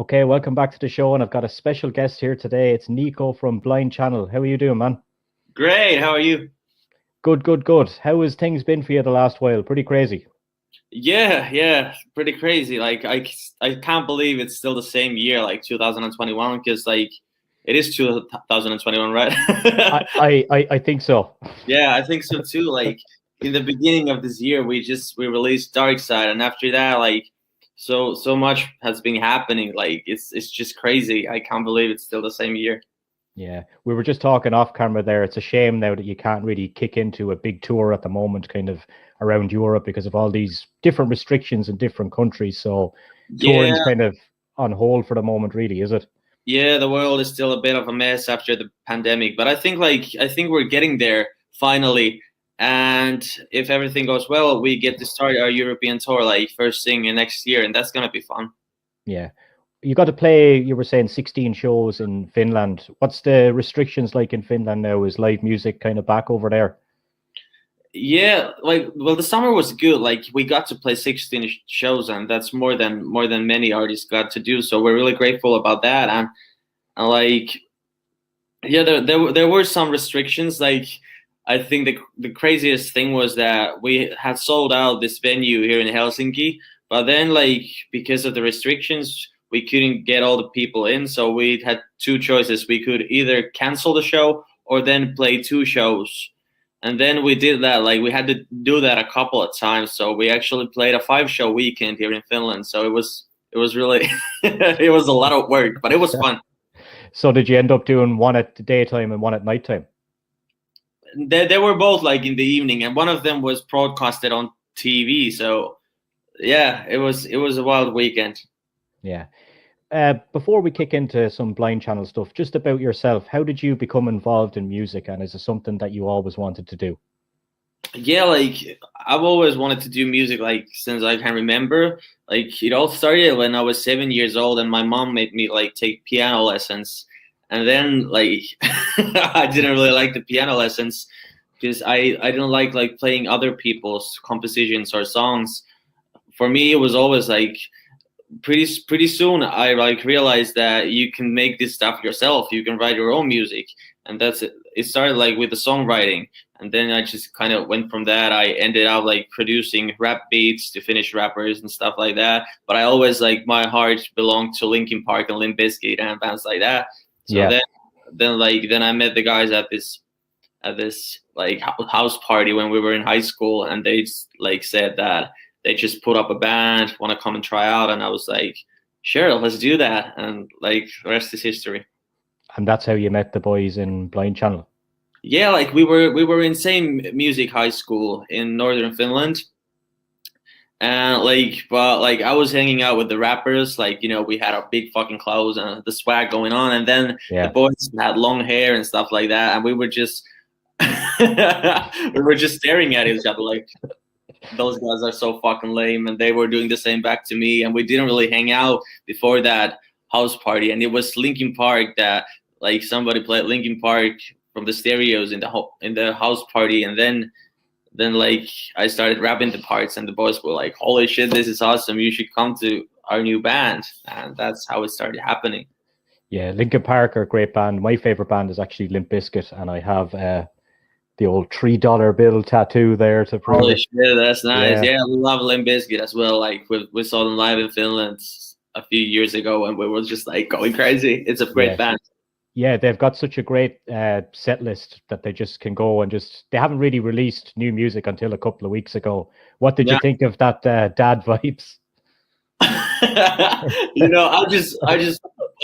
Okay, welcome back to the show, and I've got a special guest here today. It's Niko from Blind Channel. How are you doing, man? Great. How are you? Good, good, good. How has things been for you the last while? Pretty crazy. Yeah, pretty crazy. I can't believe it's still the same year, like 2021, because it is 2021, right? I think so. Yeah, I think so too. Like in the beginning of this year, we released Dark Side, and after that, so much has been happening. Like it's just crazy. I can't believe it's still the same year. Yeah, we were just talking off camera there. It's a shame now that you can't really kick into a big tour at the moment, kind of around Europe because of all these different restrictions in different countries. So touring's Yeah, kind of on hold for the moment, really, is it? yeah, the world is still a bit of a mess after the pandemic, but I think we're getting there finally. And if everything goes well, we get to start our European tour like first thing in next year, and that's gonna be fun. Yeah. You got to play, you were saying 16 shows in Finland. What's the restrictions like in Finland now? Is live music kind of back over there? Yeah, well, the summer was good. Like we got to play 16 shows, and that's more than many artists got to do. So we're really grateful about that. And yeah, there were some restrictions. Like I think the craziest thing was that we had sold out this venue here in Helsinki, but then because of the restrictions, we couldn't get all the people in. So we had two choices. We could either cancel the show or then play two shows. And then we did that. Like we had to do that a couple of times. So we actually played a 5-show weekend here in Finland. So it was really it was a lot of work, but it was fun. So did you end up doing one at the daytime and one at nighttime? They were both like in the evening, and one of them was broadcasted on TV. So yeah, it was a wild weekend. Yeah. Before we kick into some Blind Channel stuff, just about yourself, how did you become involved in music, and is it something that you always wanted to do? Yeah, like I've always wanted to do music like since I can remember. Like it all started when I was 7 years old, and my mom made me like take piano lessons. And then I didn't really like the piano lessons because I didn't like playing other people's compositions or songs. For me, it was always like pretty soon I like realized that you can make this stuff yourself. You can write your own music, and that's it. It started like with the songwriting, and then I just kind of went from that. I ended up like producing rap beats to Finnish rappers and stuff like that. But I always like my heart belonged to Linkin Park and Limp Bizkit and bands like that. So Yeah. then I met the guys at this like house party when we were in high school, and they like said that they just put up a band, want to come and try out, and I was like, sure, let's do that, and like the rest is history. And that's how you met the boys in Blind Channel. Yeah, like we were in same music high school in northern Finland, and but I was hanging out with the rappers, we had our big fucking clothes and the swag going on, and then the Yeah. boys had long hair and stuff like that, and we were just we were just staring at each other like those guys are so fucking lame, and they were doing the same back to me, and we didn't really hang out before that house party, and it was Linkin Park that like somebody played Linkin Park from the stereos in the house party, and then like I started rapping the parts, and the boys were like, holy shit, this is awesome, you should come to our new band, and that's how it started happening. Yeah, Linkin Park are a great band. My favorite band is actually Limp Bizkit, and I have the old $3 bill tattoo there to prove Holy it. shit, that's nice. Yeah. Yeah, we love Limp Bizkit as well. Like we saw them live in Finland a few years ago, and we were just like going crazy. It's a great Yeah. band. Yeah, they've got such a great set list that they just can go and they haven't really released new music until a couple of weeks ago. What did you Yeah. think of that dad vibes?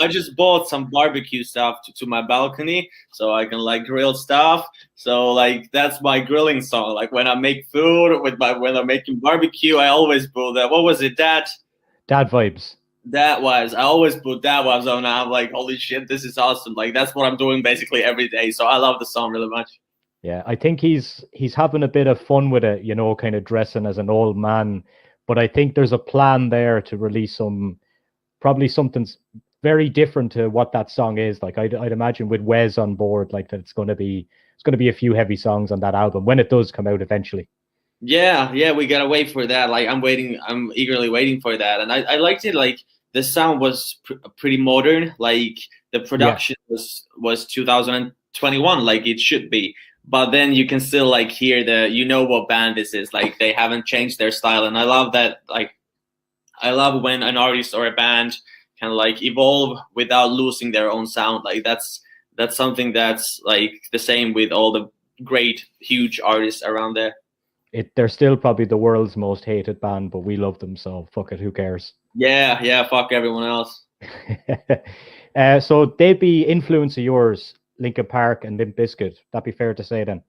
I just bought some barbecue stuff to my balcony so I can like grill stuff. So like that's my grilling song. Like when I make food when I'm making barbecue, I always put that. What was it? Dad Vibes. That was I always put that was on. I'm like, holy shit, this is awesome. Like that's what I'm doing basically every day. So I love the song really much. Yeah, I think he's having a bit of fun with it, kind of dressing as an old man. But I think there's a plan there to release probably something very different to what that song is. Like I'd imagine with Wes on board, like that it's going to be a few heavy songs on that album when it does come out eventually. Yeah, we gotta wait for that. Like I'm eagerly waiting for that, and I liked it. Like the sound was pretty modern. Like the production was 2021, like it should be. But then you can still like hear what band this is. Like they haven't changed their style, and I love that. Like I love when an artist or a band can like evolve without losing their own sound. Like that's something that's like the same with all the great, huge artists around there. They're still probably the world's most hated band, but we love them, so fuck it, who cares? Yeah, fuck everyone else. So they'd be influence of yours, Linkin Park and Limp Bizkit. That'd be fair to say then.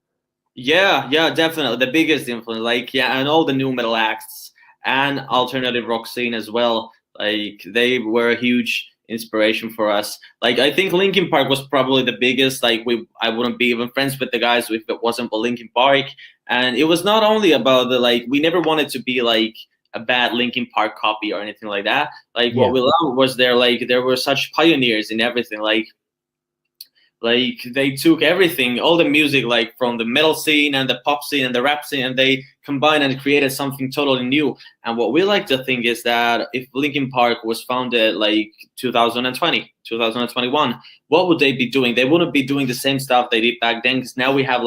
Yeah, definitely the biggest influence. Like and all the new metal acts and alternative rock scene as well. Like they were a huge inspiration for us. Like I think Linkin Park was probably the biggest. Like I wouldn't be even friends with the guys if it wasn't for Linkin Park. And it was not only about we never wanted to be like a bad Linkin Park copy or anything like that. Like what we loved was there were such pioneers in everything. Like they took everything, all the music, like from the metal scene and the pop scene and the rap scene, and they combined and created something totally new. And what we like to think is that if Linkin Park was founded like 2020, 2021, what would they be doing? They wouldn't be doing the same stuff they did back then, because now we have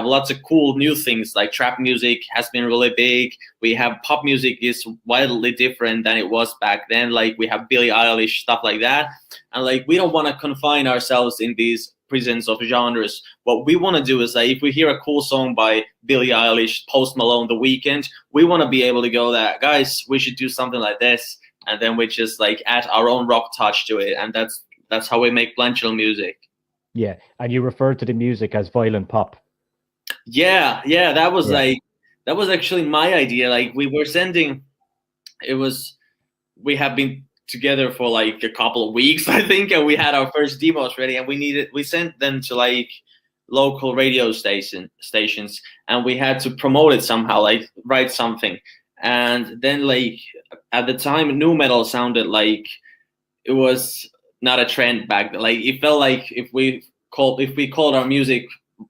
lots of cool new things. Like trap music has been really big. We have pop music is wildly different than it was back then. Like we have Billie Eilish, stuff like that. And like we don't want to confine ourselves in these prisons of genres. What we want to do is if we hear a cool song by Billie Eilish, Post Malone, The Weeknd, we want to be able to go that, guys, we should do something like this. And then we just like add our own rock touch to it. And that's how we make Blind Chill music. Yeah. And you referred to the music as violent pop. Yeah, that was that was actually my idea. Like we have been together for like a couple of weeks, I think, and we had our first demos ready, and we sent them to like local radio stations, and we had to promote it somehow, like write something. And then like at the time, nu metal sounded like it was not a trend back then. Like it felt like if we called our music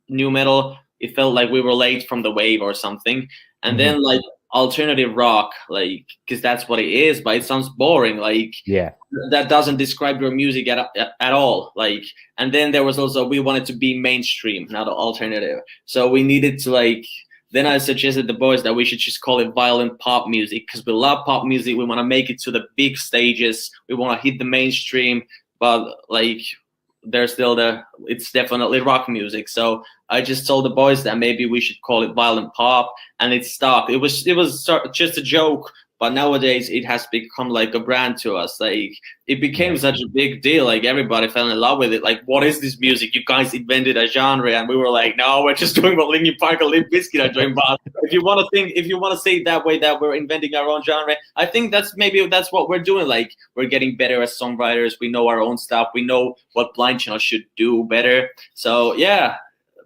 nu metal, it felt like we were late from the wave or something. And then like alternative rock, like, because that's what it is, but it sounds boring. Like that doesn't describe your music at all. Like, and then there was also, we wanted to be mainstream, not alternative. So we needed to then I suggested the boys that we should just call it violent pop music, because we love pop music. We want to make it to the big stages. We want to hit the mainstream, but like there's still it's definitely rock music. So I just told the boys that maybe we should call it violent pop, and it stuck. It was just a joke, but nowadays it has become like a brand to us. Like it became such a big deal. Like everybody fell in love with it. Like, what is this music? You guys invented a genre, and we were like, no, we're just doing what Linkin Park and Limp Bizkit are doing. But if you want to say it that way, that we're inventing our own genre, I think that's what we're doing. Like we're getting better as songwriters. We know our own stuff. We know what Blind Channel should do better. So yeah,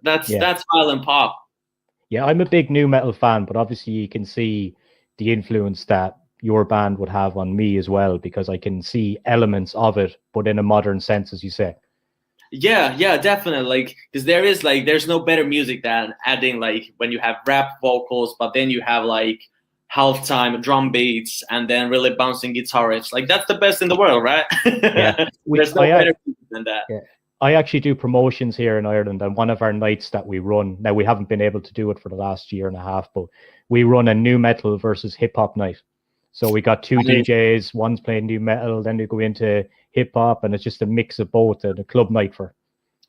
that's violent pop. Yeah, I'm a big nu metal fan, but obviously you can see the influence that your band would have on me as well, because I can see elements of it, but in a modern sense, as you say. Yeah, definitely. Like, because there's no better music than adding like when you have rap vocals, but then you have like halftime drum beats and then really bouncing guitar riffs. Like that's the best in the world, right? Yeah, there's no better music than that. Yeah. I actually do promotions here in Ireland, and one of our nights that we run, now we haven't been able to do it for the last year and a half, but we run a nu metal versus hip hop night. So we got two DJs, one's playing nu metal, then we go into hip hop, and it's just a mix of both at a club night for.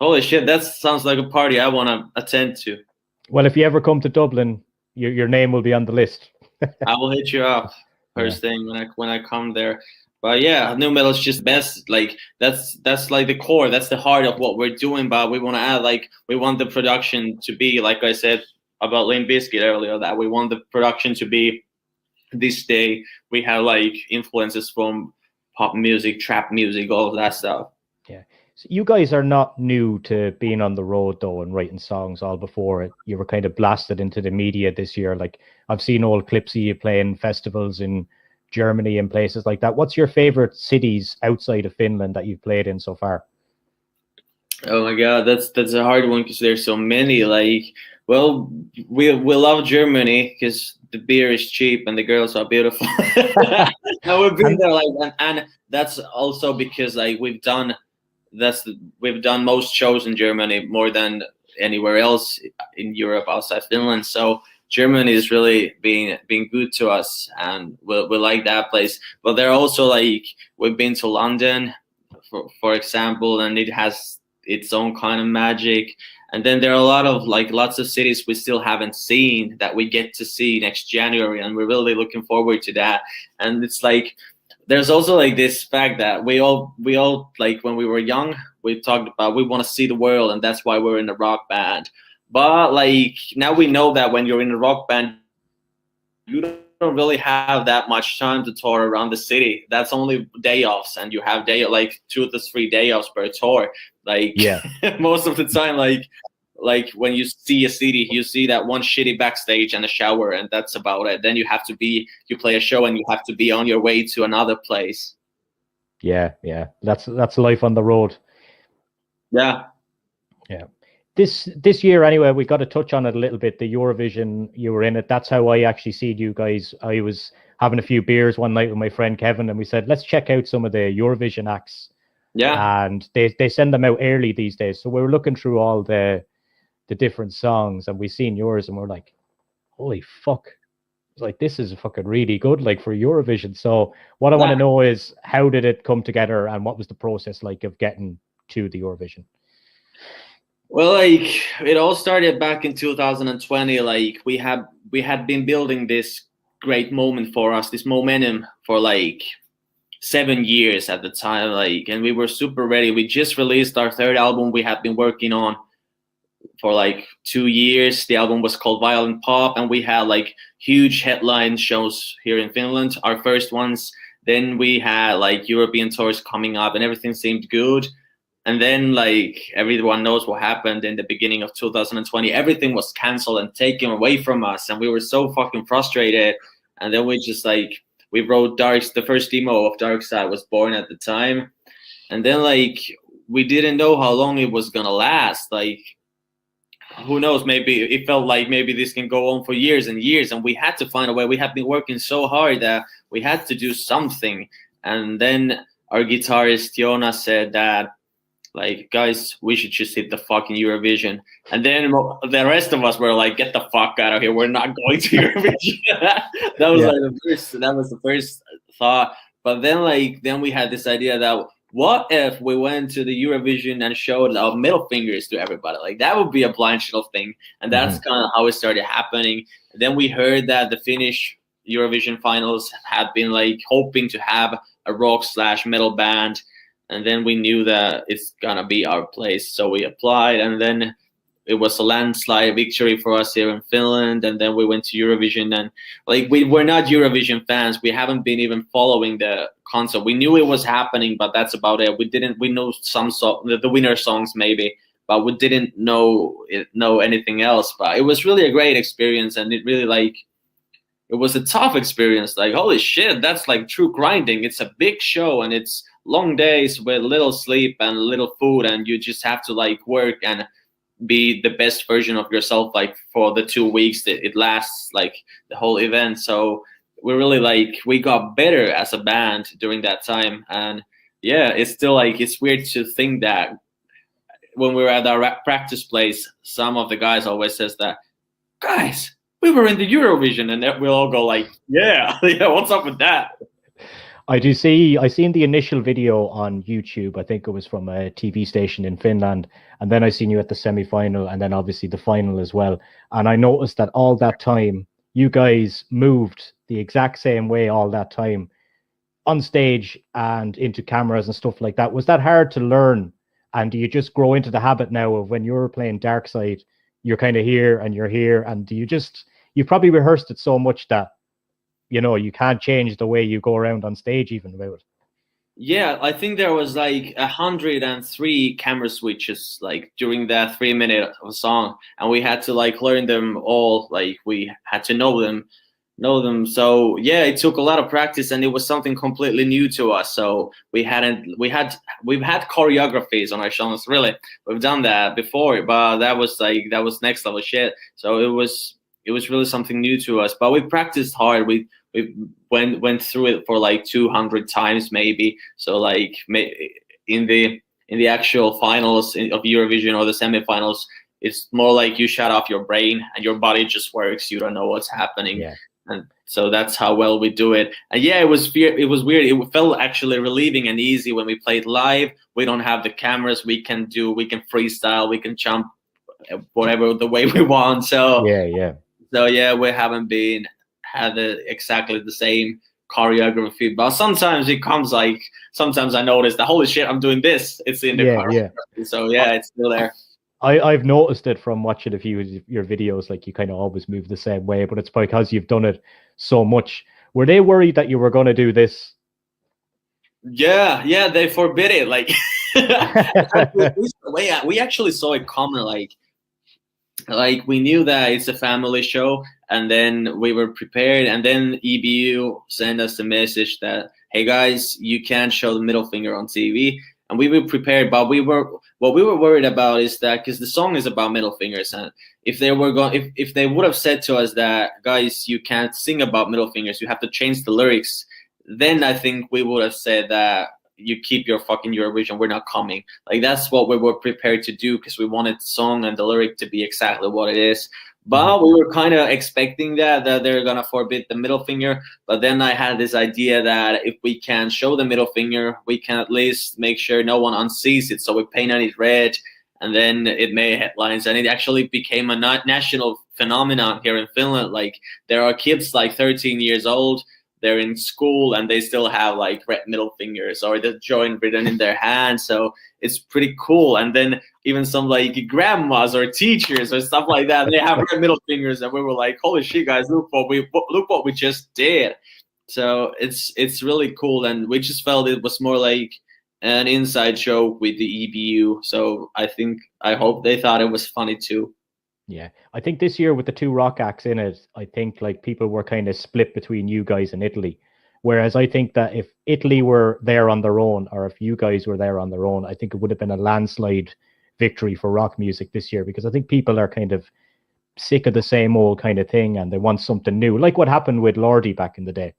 Holy shit, that sounds like a party I want to attend to. Well, if you ever come to Dublin, your name will be on the list. I will hit you up first thing when I come there. But yeah, nu metal is just best. Like that's like the core, that's the heart of what we're doing. But we want to add, like, we want the production to be, like I said about Limp Bizkit earlier, that we want the production to be this day. We have like influences from pop music, trap music, all of that stuff. Yeah. So you guys are not new to being on the road though and writing songs. All before it, you were kind of blasted into the media this year. Like I've seen old clips of you playing festivals in Germany and places like that. What's your favorite cities outside of Finland that you've played in so far? Oh my god, that's a hard one because there's so many. Like Well, we love Germany because the beer is cheap and the girls are beautiful. And we've been And there, like, and that's also because like we've done most shows in Germany more than anywhere else in Europe outside Finland. So Germany is really being good to us, and we like that place. But they're also like we've been to London, for example, and it has its own kind of magic. And then there are a lot of like lots of cities we still haven't seen that we get to see next January, and we're really looking forward to that. And it's like there's also like this fact that we all like when we were young we talked about we want to see the world, and that's why we're in a rock band. But like now we know that when you're in a rock band you don't really have that much time to tour around the city. That's only day offs, and you have like 2 to 3 day offs per tour. Like yeah, most of the time, like when you see a city, you see that one shitty backstage and a shower, and that's about it. Then you play a show, and you have to be on your way to another place. yeah, yeah. That's life on the road. Yeah. Yeah. This year anyway, we got to touch on it a little bit. The Eurovision, you were in it. That's how I actually seen you guys. I was having a few beers one night with my friend Kevin, and we said, let's check out some of the Eurovision acts. Yeah. And they send them out early these days. So we were looking through all the different songs, and we seen yours, and we're like, holy fuck. It's like, this is fucking really good, like for Eurovision. So what I want to know is, how did it come together, and what was the process like of getting to the Eurovision? Well, like it all started back in 2020. Like we had been building this great moment for us, this momentum for like 7 years at the time, like, and we were super ready. We just released our 3rd album we had been working on for like 2 years. The album was called Violent Pop, and we had like huge headline shows here in Finland, our first ones. Then we had like European tours coming up, and everything seemed good. And then, like, everyone knows what happened in the beginning of 2020. Everything was canceled and taken away from us, and we were so fucking frustrated. And then we just, like, we wrote the first demo of Dark Side was born at the time. And then, like, we didn't know how long it was gonna last. Like, who knows? Maybe it felt like maybe this can go on for years and years, and we had to find a way. We had been working so hard that we had to do something. And then our guitarist, Jonas, said that, like, guys, we should just hit the fucking Eurovision. And then the rest of us were like, get the fuck out of here. We're not going to Eurovision. That was the first thought. But then we had this idea that what if we went to the Eurovision and showed our middle fingers to everybody? Like, that would be a blind shittle thing. And that's kind of how it started happening. And then we heard that the Finnish Eurovision finals had been like hoping to have a rock/metal band. And then we knew that it's gonna be our place, so we applied, and then it was a landslide victory for us here in Finland. And then we went to Eurovision, and like we're not Eurovision fans. We haven't been even following the concert. We knew it was happening, but that's about it. We know some the winner songs maybe, but we didn't know anything else. But it was really a great experience, and it really it was a tough experience. Like, holy shit, that's like true grinding. It's a big show, and it's long days with little sleep and little food, and you just have to like work and be the best version of yourself, like for the 2 weeks that it lasts, like the whole event. So we really we got better as a band during that time. And yeah, it's still like, it's weird to think that when we were at our practice place, some of the guys always says that, guys, we were in the Eurovision, and we'll all go like, yeah, yeah, what's up with that? I seen the initial video on YouTube. I think it was from a TV station in Finland. And then I seen you at the semi-final, and then obviously the final as well. And I noticed that all that time, you guys moved the exact same way all that time on stage and into cameras and stuff like that. Was that hard to learn? And do you just grow into the habit now of when you're playing Dark Side, you're kind of here and you're here? And you probably rehearsed it so much that, you know, you can't change the way you go around on stage even about it. Yeah, I think there was like 103 camera switches like during that 3 minute of a song, and we had to like learn them all. Like we had to know them. know them. So yeah, it took a lot of practice, and it was something completely new to us. So we've had choreographies on our shows. Really, we've done that before, but that was next level shit. So it was really something new to us. But we practiced hard. We went through it for like 200 times maybe. So like in the actual finals of Eurovision or the semifinals, it's more like you shut off your brain and your body just works. You don't know what's happening. Yeah. And so that's how well we do it. And yeah, it was weird. It felt actually relieving and easy when we played live. We don't have the cameras. We can freestyle. We can jump whatever the way we want. So Yeah. yeah, we haven't had exactly the same choreography. But sometimes it comes like sometimes I notice that holy shit, I'm doing this. It's in the choreography. So yeah, it's still there. I've noticed it from watching a few of your videos, like you kind of always move the same way, but it's because you've done it so much. Were they worried that you were going to do this? Yeah, they forbid it. Like, we actually saw it coming. Like we knew that it's a family show, and then we were prepared. And then EBU sent us a message that, hey guys, you can't show the middle finger on TV. And we were prepared, but what we were worried about is that because the song is about middle fingers, and if they were going, if they would have said to us that, guys, you can't sing about middle fingers, you have to change the lyrics, then I think we would have said that you keep your fucking Eurovision, we're not coming. Like that's what we were prepared to do because we wanted the song and the lyric to be exactly what it is. But we were kind of expecting that they're gonna forbid the middle finger. But then I had this idea that if we can show the middle finger, we can at least make sure no one unsees it. So we painted it red, and then it made headlines, and it actually became a national phenomenon here in Finland. Like there are kids like 13 years old. They're in school and they still have like red middle fingers or the joint written in their hand. So it's pretty cool. And then even some like grandmas or teachers or stuff like that, they have red middle fingers, and we were like, holy shit, guys, look what we just did. So it's really cool, and we just felt it was more like an inside joke with the EBU. So I hope they thought it was funny too. Yeah, I think this year with the two rock acts in it, I think like people were kind of split between you guys and Italy. Whereas I think that if Italy were there on their own, or if you guys were there on their own, I think it would have been a landslide victory for rock music this year, because I think people are kind of sick of the same old kind of thing and they want something new, like what happened with Lordi back in the day.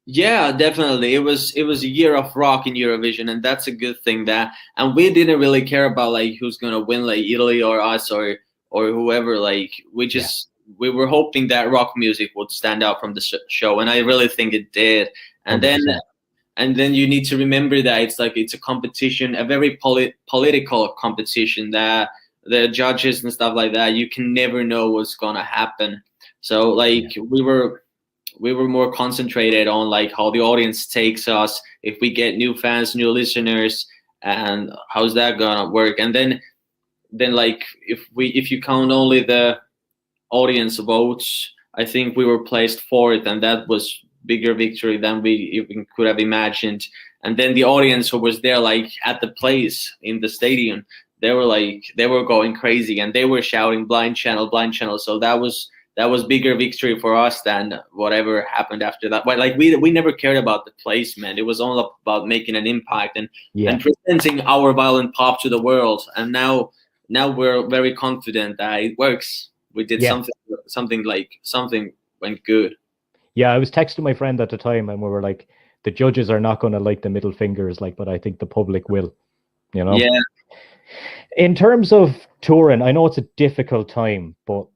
Yeah, definitely. It was a year of rock in Eurovision, and that's a good thing. And we didn't really care about like who's gonna win, like Italy or us or whoever. Like we were hoping that rock music would stand out from the show, and I really think it did. And 100%. then you need to remember that it's a competition, a very political competition, that the judges and stuff like that, you can never know what's gonna happen. So like we were more concentrated on like how the audience takes us, if we get new fans, new listeners, and how's that gonna work. And then like if you count only the audience votes, I think we were placed fourth, and that was bigger victory than we even could have imagined. And then the audience who was there like at the place in the stadium, they were going crazy, and they were shouting blind channel, blind channel. So that was bigger victory for us than whatever happened after that. But like we never cared about the placement. It was all about making an impact and presenting our violent pop to the world. And now we're very confident that it works. We did something went good. Yeah, I was texting my friend at the time, and we were like, the judges are not going to like the middle fingers, like, but I think the public will, you know? Yeah. In terms of touring, I know it's a difficult time, but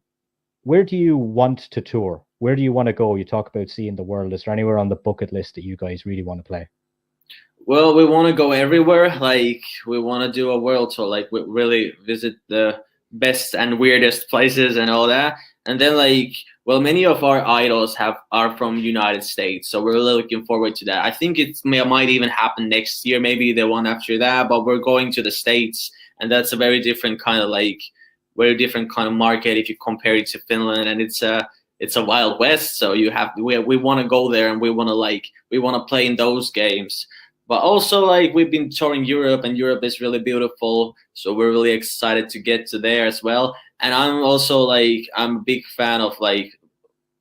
where do you want to tour? Where do you want to go? You talk about seeing the world. Is there anywhere on the bucket list that you guys really want to play? Well, we want to go everywhere. Like we want to do a world tour. Like we really visit the best and weirdest places and all that. And then like, well, many of our idols are from United States, so we're really looking forward to that. I think it might even happen next year, maybe the one after that. But we're going to the States, and that's a very different kind of market if you compare it to Finland, and it's a Wild West. So we want to go there, and we want to play in those games. But also like we've been touring Europe, and Europe is really beautiful, so we're really excited to get to there as well. And I'm also like I'm a big fan of like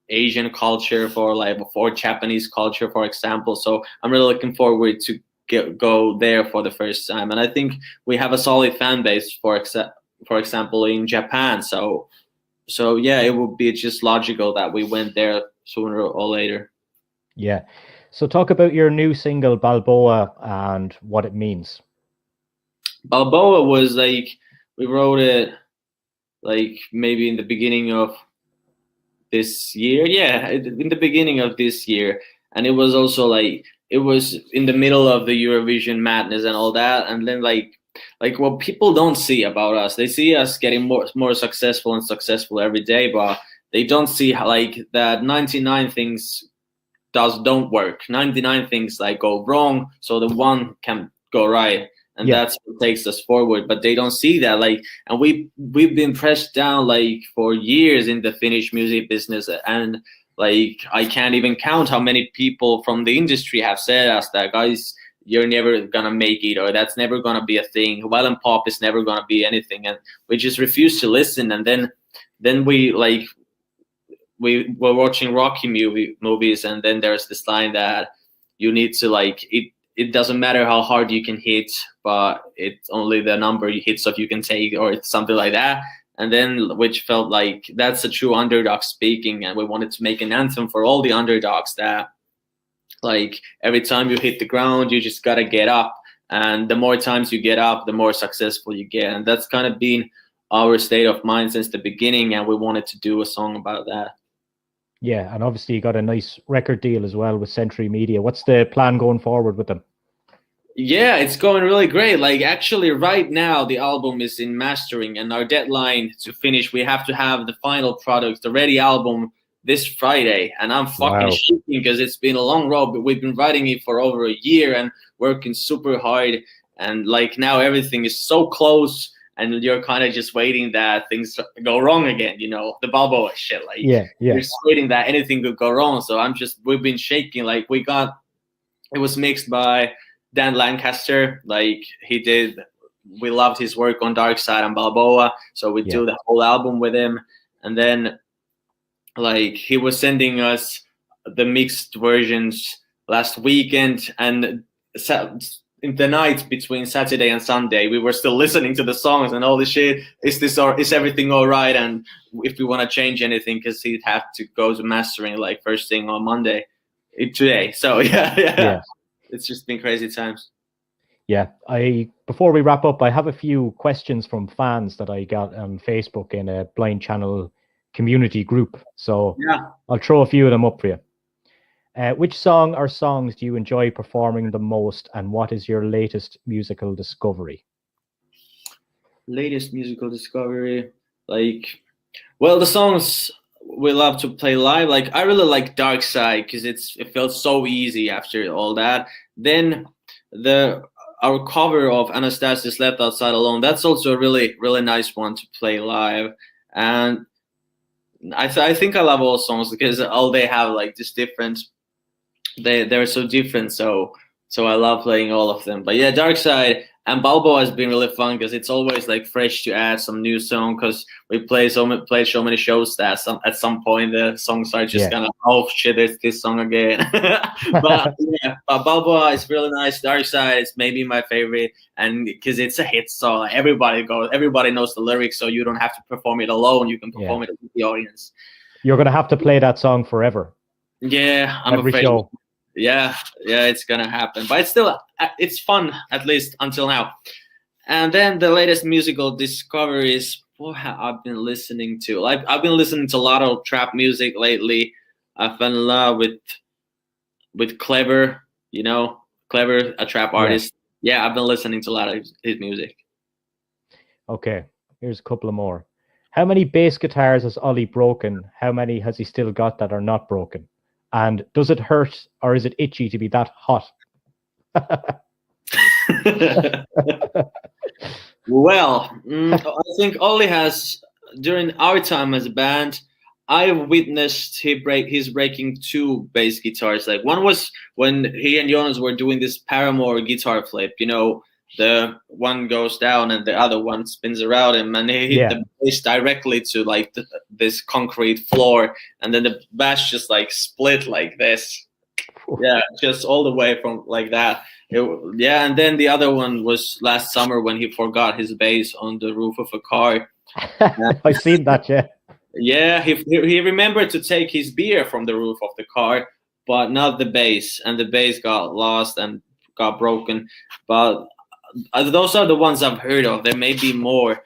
Asian culture, for Japanese culture, for example. So I'm really looking forward to go there for the first time, and I think we have a solid fan base for example in Japan. So yeah, it would be just logical that we went there sooner or later. Yeah. So talk about your new single Balboa and what it means. Balboa was like, we wrote it like maybe in the beginning of this year. Yeah, in the beginning of this year. And it was also like, it was in the middle of the Eurovision madness and all that. And then like what people don't see about us, they see us getting more successful and successful every day, but they don't see how, like, that 99 things don't work. 99 things like go wrong, so the one can go right, and that's what takes us forward. But they don't see that, like, and we've been pressed down like for years in the Finnish music business, and like I can't even count how many people from the industry have said us that, guys, you're never gonna make it, or that's never gonna be a thing. Violent pop is never gonna be anything, and we just refuse to listen. And then we were watching Rocky movies, and then there's this line that you need to, like, it doesn't matter how hard you can hit, but it's only the number you hit so you can take, or it's something like that. And then, which felt like that's a true underdog speaking, and we wanted to make an anthem for all the underdogs that, like, every time you hit the ground, you just gotta get up, and the more times you get up, the more successful you get. And that's kind of been our state of mind since the beginning, and we wanted to do a song about that. Yeah, and obviously you got a nice record deal as well with Century Media. What's the plan going forward with them? Yeah, it's going really great. Like, actually right now the album is in mastering, and our deadline to finish, we have to have the final product, the ready album, this Friday. And I'm fucking shaking because it's been a long road, but we've been writing it for over a year and working super hard. And like now everything is so close, and you're kind of just waiting that things go wrong again, you know, the Balboa shit. Like, you're just waiting that anything could go wrong. So we've been shaking. Like, it was mixed by Dan Lancaster. Like, we loved his work on Dark Side and Balboa. So we do the whole album with him. And then, like, he was sending us the mixed versions last weekend, and in the night between Saturday and Sunday, we were still listening to the songs and all the shit. Is everything all right? And if we want to change anything, because he'd have to go to mastering like first thing on Monday today. So yeah. It's just been crazy times. Yeah, before we wrap up, I have a few questions from fans that I got on Facebook in a Blind Channel community group. So I'll throw a few of them up for you. Which song or songs do you enjoy performing the most, and what is your latest musical discovery? Latest musical discovery, like, well, the songs we love to play live. Like, I really like Dark Side because it felt so easy after all that. Then our cover of Anastasia's Left Outside Alone, that's also a really, really nice one to play live. And I think I love all songs because all they have like this different. They're so different, so I love playing all of them. But yeah, Dark Side and Balboa has been really fun because it's always like fresh to add some new song, because we play so many shows that at some point the songs are just kind of, oh shit, there's this song again. But yeah, Balboa is really nice. Dark Side is maybe my favorite, and because it's a hit song, everybody knows the lyrics, so you don't have to perform it alone. You can perform it with the audience. You're gonna have to play that song forever. Yeah, I'm afraid. Show. Yeah, it's gonna happen, but it's fun, at least until now. And then the latest musical discoveries, what have I been listening to? I've been listening to a lot of trap music lately. I fell in love with Clever, Clever, a trap artist. Yeah, I've been listening to a lot of his music. Okay, here's a couple of more. How many bass guitars has Ollie broken? How many has he still got that are not broken? And does it hurt or is it itchy to be that hot? Well, I think Ollie has, during our time as a band, I witnessed he's breaking two bass guitars. Like, one was when he and Jonas were doing this Paramore guitar flip. the one goes down and the other one spins around him, and he hit the bass directly to like this concrete floor, and then the bass just like split like this. Yeah, just all the way from like that. Yeah, and then the other one was last summer when he forgot his bass on the roof of a car. I've seen that, yeah. Yeah, he remembered to take his beer from the roof of the car, but not the bass, and the bass got lost and got broken. But those are the ones I've heard of. There may be more,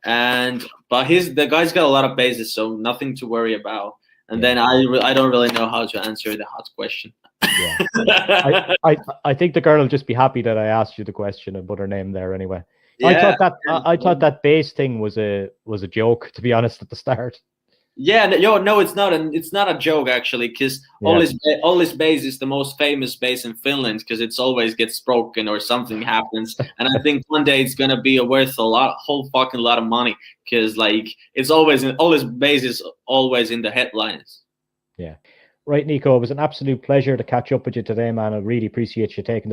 but the guy's got a lot of basses, so nothing to worry about. And then I don't really know how to answer the hot question. Yeah. I think the girl will just be happy that I asked you the question and put her name there anyway. Yeah. I thought that bass thing was a joke, to be honest, at the start. Yeah, no, it's not. It's not a joke actually, because Ollis bass is the most famous bass in Finland because it's always gets broken or something happens, and I think one day it's gonna be worth whole fucking lot of money because like it's always Ollis bass is always in the headlines. Yeah, right, Niko. It was an absolute pleasure to catch up with you today, man. I really appreciate you taking